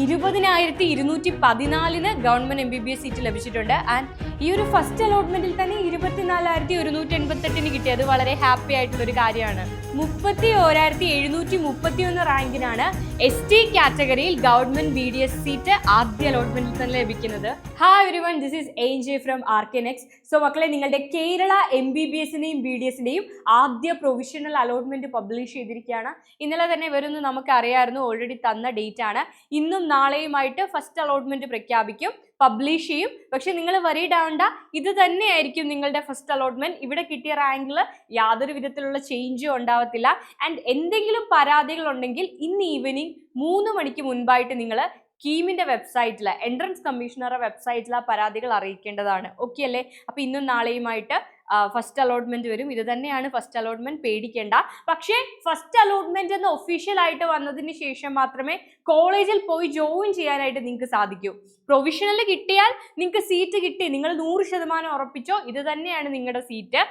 20,214 government MBBS seat ലഭിച്ചിട്ടുണ്ട്. And ഈ ഒരു ഫസ്റ്റ് അലോട്ട്മെന്റിൽ തന്നെ 24,188 കിട്ടിയത് വളരെ ഹാപ്പി ആയിട്ടുള്ള ഒരു കാര്യമാണ്. 31,731 റാങ്കിനാണ് ST കാറ്റഗറിയിൽ ഗവൺമെന്റ് BDS സീറ്റ് ആദ്യ അലോട്ട്മെന്റിൽ തന്നെ ലഭിക്കുന്നത്. Hi everyone, this is AJ from ആർക്കിനെക്സ്. സോ മക്കളെ, നിങ്ങളുടെ കേരള MBBSന്റെയും BDSന്റെയും ആദ്യ പ്രൊവിഷണൽ അലോട്ട്മെന്റ് പബ്ലിഷ് ചെയ്തിരിക്കുകയാണ്. ഇന്നലെ തന്നെ വരുന്നു, നമുക്ക് അറിയാമായിരുന്നു, ഓൾറെഡി തന്ന ഡേറ്റ് ആണ്. ഇന്നും നാളെയുമായിട്ട് ഫസ്റ്റ് അലോട്ട്മെന്റ് പ്രഖ്യാപിക്കും, പബ്ലിഷ് ചെയ്യും. പക്ഷെ നിങ്ങൾ വറീഡ് ആവണ്ട, ഇത് തന്നെയായിരിക്കും നിങ്ങളുടെ ഫസ്റ്റ് അലോട്ട്മെന്റ്. ഇവിടെ കിട്ടിയ റാങ്കിൽ യാതൊരു വിധത്തിലുള്ള ചേഞ്ചും ഉണ്ടാവത്തില്ല. ആൻഡ് എന്തെങ്കിലും പരാതികൾ ഉണ്ടെങ്കിൽ ഇന്ന് ഈവനിങ് 3 മണിക്ക് മുൻപായിട്ട് നിങ്ങൾ കീമിന്റെ വെബ്സൈറ്റിൽ, എൻട്രൻസ് കമ്മീഷണറുടെ വെബ്സൈറ്റിൽ ആ പരാതികൾ അറിയിക്കേണ്ടതാണ്. ഓക്കെ അല്ലേ? അപ്പൊ ഇന്നും നാളെയുമായിട്ട് ഫസ്റ്റ് അലോട്ട്മെന്റ് വരും. ഇത് തന്നെയാണ് ഫസ്റ്റ് അലോട്ട്മെന്റ്, പേടിക്കേണ്ട. പക്ഷേ ഫസ്റ്റ് അലോട്ട്മെന്റ് എന്ന് ഒഫീഷ്യൽ ആയിട്ട് വന്നതിന് ശേഷം മാത്രമേ കോളേജിൽ പോയി ജോയിൻ ചെയ്യാനായിട്ട് നിങ്ങൾക്ക് സാധിക്കൂ. പ്രൊവിഷണൽ കിട്ടിയാൽ നിങ്ങൾക്ക് സീറ്റ് കിട്ടി, നിങ്ങൾ 100% ഉറപ്പിച്ചോ, ഇത് തന്നെയാണ് നിങ്ങളുടെ സീറ്റ്.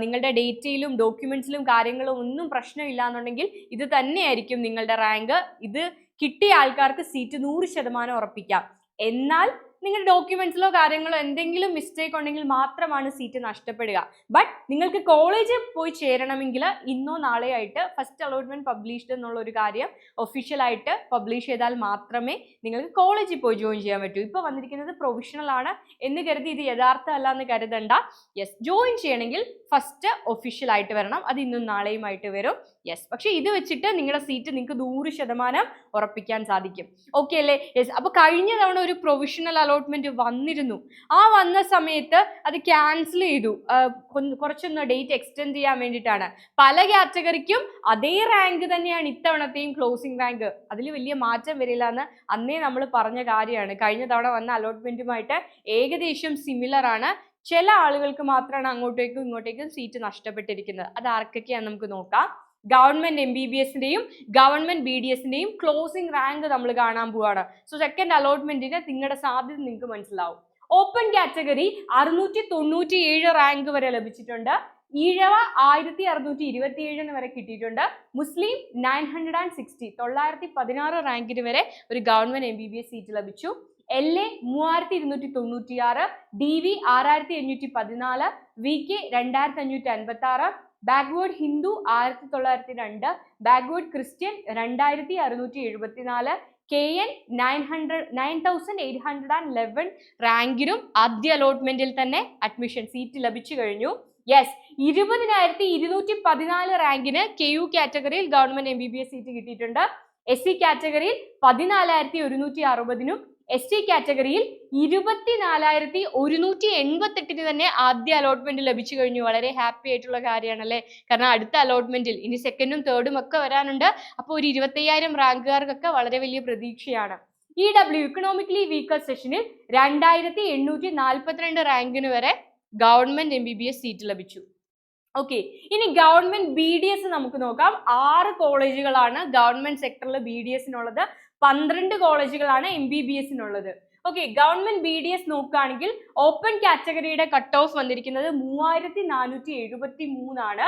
നിങ്ങളുടെ ഡേറ്റയിലും ഡോക്യുമെന്റ്സിലും കാര്യങ്ങളും ഒന്നും പ്രശ്നമില്ല എന്നുണ്ടെങ്കിൽ ഇത് തന്നെയായിരിക്കും നിങ്ങളുടെ റാങ്ക്. ഇത് കിട്ടിയ ആൾക്കാർക്ക് സീറ്റ് 100% ഉറപ്പിക്കാം. എന്നാൽ നിങ്ങളുടെ ഡോക്യുമെന്റ്സിലോ കാര്യങ്ങളോ എന്തെങ്കിലും മിസ്റ്റേക്ക് ഉണ്ടെങ്കിൽ മാത്രമാണ് സീറ്റ് നഷ്ടപ്പെടുക. ബട്ട് നിങ്ങൾക്ക് കോളേജിൽ പോയി ചേരണമെങ്കിൽ ഇന്നോ നാളെയോ ആയിട്ട് ഫസ്റ്റ് അലോട്ട്മെന്റ് പബ്ലിഷ്ഡ് എന്നുള്ള ഒരു കാര്യം ഒഫീഷ്യലായിട്ട് പബ്ലിഷ് ചെയ്താൽ മാത്രമേ നിങ്ങൾക്ക് കോളേജിൽ പോയി ജോയിൻ ചെയ്യാൻ പറ്റൂ. ഇപ്പോൾ വന്നിരിക്കുന്നത് പ്രൊവിഷണൽ ആണ് എന്ന് കരുതി ഇത് യഥാർത്ഥമല്ല എന്ന് കരുതണ്ട. യെസ്, ജോയിൻ ചെയ്യണമെങ്കിൽ ഫസ്റ്റ് ഒഫീഷ്യൽ ആയിട്ട് വരണം. അത് ഇന്നും നാളെയുമായിട്ട് വരും. യെസ്, പക്ഷെ ഇത് വെച്ചിട്ട് നിങ്ങളുടെ സീറ്റ് നിങ്ങൾക്ക് 100% ഉറപ്പിക്കാൻ സാധിക്കും. ഓക്കെ അല്ലേ? യെസ്. അപ്പൊ കഴിഞ്ഞ തവണ ഒരു പ്രൊവിഷണൽ അലോട്ട്മെന്റ് വന്നിരുന്നു. ആ വന്ന സമയത്ത് അത് ക്യാൻസൽ ചെയ്തു, കുറച്ചൊന്ന് ഡേറ്റ് എക്സ്റ്റെൻഡ് ചെയ്യാൻ വേണ്ടിയിട്ടാണ്. പല കാറ്റഗറിക്കും അതേ റാങ്ക് തന്നെയാണ് ഇത്തവണത്തെയും ക്ലോസിംഗ് റാങ്ക്. അതിൽ വലിയ മാറ്റം വരില്ല എന്ന് അന്നേ നമ്മൾ പറഞ്ഞ കാര്യമാണ്. കഴിഞ്ഞ തവണ വന്ന അലോട്ട്മെന്റുമായിട്ട് ഏകദേശം സിമിലർ ആണ്. ചില ആളുകൾക്ക് മാത്രമാണ് അങ്ങോട്ടേക്കും ഇങ്ങോട്ടേക്കും സീറ്റ് നഷ്ടപ്പെട്ടിരിക്കുന്നത്. അത് ആർക്കൊക്കെയാണെന്ന് നമുക്ക് നോക്കാം. ഗവൺമെന്റ് MBBSന്റെയും ഗവൺമെന്റ് BDSന്റെയും ക്ലോസിംഗ് റാങ്ക് നമ്മൾ കാണാൻ പോവാണ്. സോ സെക്കൻഡ് അലോട്ട്മെന്റിന് നിങ്ങളുടെ സാധ്യത നിങ്ങൾക്ക് മനസ്സിലാവും. ഓപ്പൺ കാറ്റഗറി 697 റാങ്ക് വരെ ലഭിച്ചിട്ടുണ്ട്. ഈഴവ 1627 വരെ കിട്ടിയിട്ടുണ്ട്. മുസ്ലിം 916 റാങ്കിന് വരെ ഒരു ഗവൺമെന്റ് MBBS സീറ്റ് ലഭിച്ചു. LA 3296, DV 6514, VK 2556, backward Hindu 1902, backward Christian 2674, KN 9811 റാങ്കിനും ആദ്യ അലോട്ട്മെന്റിൽ തന്നെ അഡ്മിഷൻ സീറ്റ് ലഭിച്ചു കഴിഞ്ഞു. യെസ്, 20,214 റാങ്കിന് KU കാറ്റഗറിയിൽ ഗവൺമെന്റ് MBBS സീറ്റ് കിട്ടിയിട്ടുണ്ട്. SC കാറ്റഗറിയിൽ 14,160നും ST കാറ്റഗറിയിൽ 24,188 തന്നെ ആദ്യ അലോട്ട്മെന്റ് ലഭിച്ചു കഴിഞ്ഞു. വളരെ ഹാപ്പി ആയിട്ടുള്ള കാര്യമാണല്ലേ? കാരണം അടുത്ത അലോട്ട്മെന്റിൽ ഇനി സെക്കൻഡും തേർഡും ഒക്കെ വരാനുണ്ട്. അപ്പോൾ ഒരു 25,000 റാങ്കുകാർക്കൊക്കെ വളരെ വലിയ പ്രതീക്ഷയാണ്. EW ഇക്കണോമിക്കലി വീക്കർ സെഷനിൽ 2,842 റാങ്കിന് വരെ ഗവൺമെന്റ് MBBS സീറ്റ് ലഭിച്ചു. ഓക്കെ, ഇനി ഗവൺമെന്റ് BDS നമുക്ക് നോക്കാം. 6 കോളേജുകളാണ് ഗവൺമെന്റ് സെക്ടറിൽ BDSനുള്ളത്. 12 കോളേജുകളാണ് MBBSനുള്ളത്. ഓക്കെ, ഗവൺമെന്റ് BDS നോക്കുകയാണെങ്കിൽ ഓപ്പൺ കാറ്റഗറിയുടെ കട്ട് ഓഫ് വന്നിരിക്കുന്നത് 3,473 ആണ്.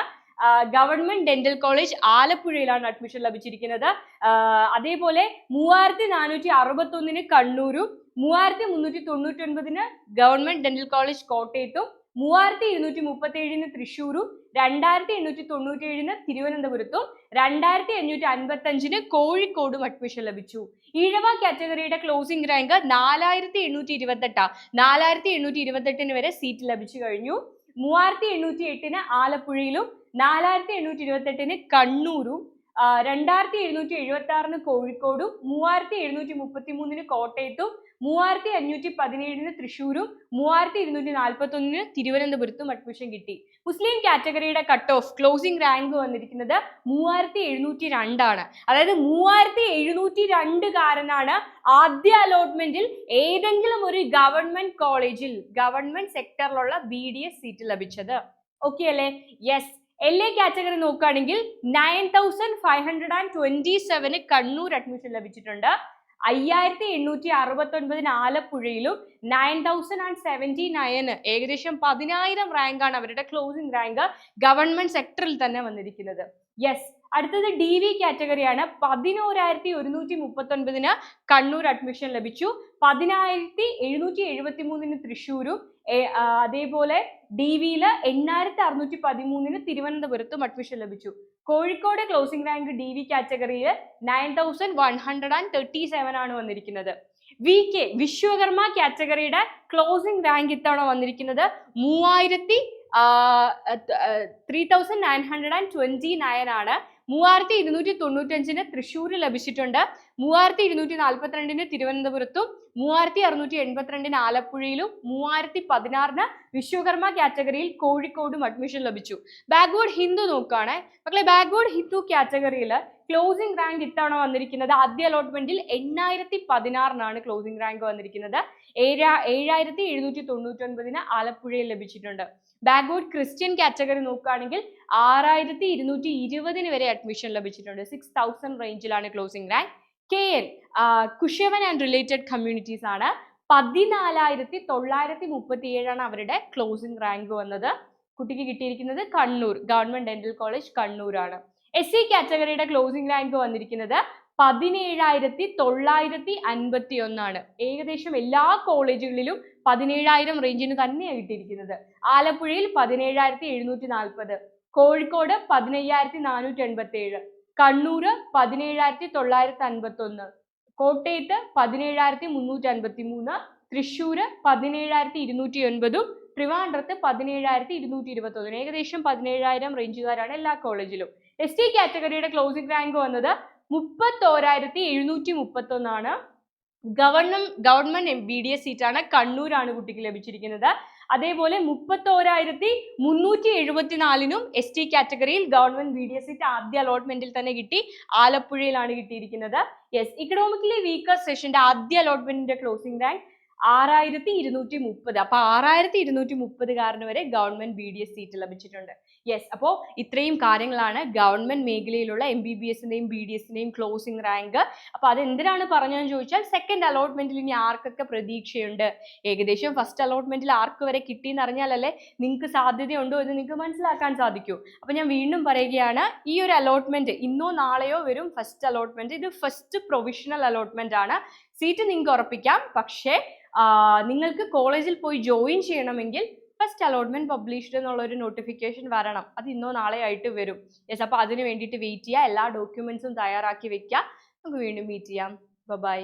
ഗവൺമെന്റ് ഡെന്റൽ കോളേജ് ആലപ്പുഴയിലാണ് അഡ്മിഷൻ ലഭിച്ചിരിക്കുന്നത്. അതേപോലെ 3,461 കണ്ണൂരും, 3,399 ഗവൺമെന്റ് ഡെന്റൽ കോളേജ് കോട്ടയത്തും, 3,237 തൃശ്ശൂരും, 2,897 തിരുവനന്തപുരത്തും, 2,555 കോഴിക്കോടും അഡ്മിഷൻ ലഭിച്ചു. Ezhava കാറ്റഗറിയുടെ closing rank 4,828. 4,828 വരെ സീറ്റ് ലഭിച്ചു കഴിഞ്ഞു. 3,808 ആലപ്പുഴയിലും, 4,828 കണ്ണൂരും, 2,776 കോഴിക്കോടും, 3,733 കോട്ടയത്തും, 3,517 തൃശ്ശൂരും, 3,241 തിരുവനന്തപുരത്തും അഡ്മിഷൻ കിട്ടി. മുസ്ലിം കാറ്റഗറിയുടെ കട്ട് ഓഫ് ക്ലോസിംഗ് റാങ്ക് വന്നിരിക്കുന്നത് 3,702 ആണ്. അതായത് 3,702 ആദ്യ അലോട്ട്മെന്റിൽ ഏതെങ്കിലും ഒരു ഗവൺമെന്റ് കോളേജിൽ ഗവൺമെന്റ് സെക്ടറിലുള്ള BDS സീറ്റ് ലഭിച്ചത്. ഓക്കെ അല്ലേ? യെസ്. LA കാറ്റഗറി നോക്കുകയാണെങ്കിൽ 9,527 കണ്ണൂർ അഡ്മിഷൻ ലഭിച്ചിട്ടുണ്ട്. 5869 ആലപ്പുഴയിലും 9079 ഏകദേശം 10,000 റാങ്കാണ് അവരുടെ ക്ലോസിംഗ് റാങ്ക് ഗവൺമെന്റ് സെക്ടറിൽ തന്നെ വന്നിരിക്കുന്നത്. യെസ്, അടുത്തത് ഡി വി കാറ്റഗറിയാണ്. 11,139 കണ്ണൂർ അഡ്മിഷൻ ലഭിച്ചു. 10,773 തൃശ്ശൂരും, അതേപോലെ ഡി വിയിൽ 8,613 തിരുവനന്തപുരത്തും അഡ്മിഷൻ ലഭിച്ചു. Kozhikode closing rank D V കാറ്റഗറിയിൽ 9,137 ആണ് വന്നിരിക്കുന്നത്. വി കെ വിശ്വകർമ്മ കാറ്റഗറിയുടെ ക്ലോസിംഗ് റാങ്ക് ഇത്തവണ വന്നിരിക്കുന്നത് 3,929 ആണ്. 3,295 തൃശ്ശൂർ ലഭിച്ചിട്ടുണ്ട്. 3,242 തിരുവനന്തപുരത്തും 3,682 ആലപ്പുഴയിലും 3,016 വിശ്വകർമ്മ കാറ്റഗറിയിൽ കോഴിക്കോടും അഡ്മിഷൻ ലഭിച്ചു. ബാക്ക്വേർഡ് ഹിന്ദു നോക്കുകയാണെ മക്കളെ, ബാക്ക്വേർഡ് ഹിന്ദു കാറ്റഗറിയിൽ ക്ലോസിംഗ് റാങ്ക് ഇത്തവണ വന്നിരിക്കുന്നത് ആദ്യ അലോട്ട്മെന്റിൽ 8,016 ക്ലോസിംഗ് റാങ്ക് വന്നിരിക്കുന്നത്. 7,799 ആലപ്പുഴയിൽ ലഭിച്ചിട്ടുണ്ട്. ബാക്ക്വേർഡ് ക്രിസ്ത്യൻ കാറ്റഗറി നോക്കുകയാണെങ്കിൽ 6,220 വരെ അഡ്മിഷൻ ലഭിച്ചിട്ടുണ്ട്. 6,000 റേഞ്ചിലാണ് closing rank. K N Kushavan and related communities ആണ്. 14,937 അവരുടെ ക്ലോസിംഗ് റാങ്ക് വന്നത്. കുട്ടിക്ക് കിട്ടിയിരിക്കുന്നത് കണ്ണൂർ ഗവൺമെന്റ് ഡെന്റൽ കോളേജ് കണ്ണൂരാണ്. എസ് സി കാറ്റഗറിയുടെ ക്ലോസിംഗ് റാങ്ക് വന്നിരിക്കുന്നത് 17,951 ഏകദേശം എല്ലാ കോളേജുകളിലും 17,000 റേഞ്ചിന് തന്നെയാണ് കിട്ടിയിരിക്കുന്നത്. ആലപ്പുഴയിൽ 17,740, കോഴിക്കോട് 15,487, കണ്ണൂര് 17,951, കോട്ടയത്ത് 17,353, തൃശ്ശൂര് 17,209, ട്രിവാൻഡ്രത്ത് 17,221. ഏകദേശം 17,000 റേഞ്ചുകാരാണ് എല്ലാ കോളേജിലും. എസ് ടി കാറ്റഗറിയുടെ ക്ലോസിംഗ് റാങ്ക് വന്നത് 31,731 ഗവൺമെന്റ് BDS സീറ്റാണ്. കണ്ണൂരാണ് കുട്ടിക്ക് ലഭിച്ചിരിക്കുന്നത്. അതേപോലെ 31,374 എസ് ടി കാറ്റഗറിയിൽ ഗവൺമെന്റ് BDS സീറ്റ് ആദ്യ അലോട്ട്മെന്റിൽ തന്നെ കിട്ടി. ആലപ്പുഴയിലാണ് കിട്ടിയിരിക്കുന്നത്. യെസ്, ഇക്കണോമിക്കലി വീക്കർ സെഷന്റെ ആദ്യ അലോട്ട്മെന്റിന്റെ ക്ലോസിംഗ് റാങ്ക് 6,230. അപ്പൊ 6,230 വരെ ഗവൺമെന്റ് BDS സീറ്റ് ലഭിച്ചിട്ടുണ്ട്. യെസ്, അപ്പോൾ ഇത്രയും കാര്യങ്ങളാണ് ഗവൺമെന്റ് മേഖലയിലുള്ള MBBSന്റെയും BDSന്റെയും ക്ലോസിംഗ് റാങ്ക്. അപ്പൊ അത് എന്തിനാണ് പറഞ്ഞതെന്ന് ചോദിച്ചാൽ, സെക്കൻഡ് അലോട്ട്മെന്റിൽ ഇനി ആർക്കൊക്കെ പ്രതീക്ഷയുണ്ട്, ഏകദേശം ഫസ്റ്റ് അലോട്ട്മെന്റിൽ ആർക്ക് വരെ കിട്ടിയെന്ന് അറിഞ്ഞാലല്ലേ നിങ്ങൾക്ക് സാധ്യതയുണ്ടോ എന്ന് നിങ്ങൾക്ക് മനസ്സിലാക്കാൻ സാധിക്കൂ. അപ്പൊ ഞാൻ വീണ്ടും പറയുകയാണ്, ഈ ഒരു അലോട്ട്മെന്റ് ഇന്നോ നാളെയോ വരും. ഫസ്റ്റ് അലോട്ട്മെന്റ് ഇത് ഫസ്റ്റ് പ്രൊവിഷണൽ അലോട്ട്മെന്റ് ആണ്. സീറ്റ് നിങ്ങൾക്ക് ഉറപ്പിക്കാം, പക്ഷേ നിങ്ങൾക്ക് കോളേജിൽ പോയി ജോയിൻ ചെയ്യണമെങ്കിൽ ഫസ്റ്റ് അലോട്ട്മെന്റ് പബ്ലിഷ്ഡ് എന്നുള്ള ഒരു നോട്ടിഫിക്കേഷൻ വരണം. അത് ഇന്നോ നാളെ ആയിട്ട് വരും. യെസ്, അപ്പോൾ അതിന് വേണ്ടിയിട്ട് വെയിറ്റ് ചെയ്യുക. എല്ലാ ഡോക്യുമെന്റ്സും തയ്യാറാക്കി വെക്കുക. നമുക്ക് വീണ്ടും മീറ്റ് ചെയ്യാം. ബൈ.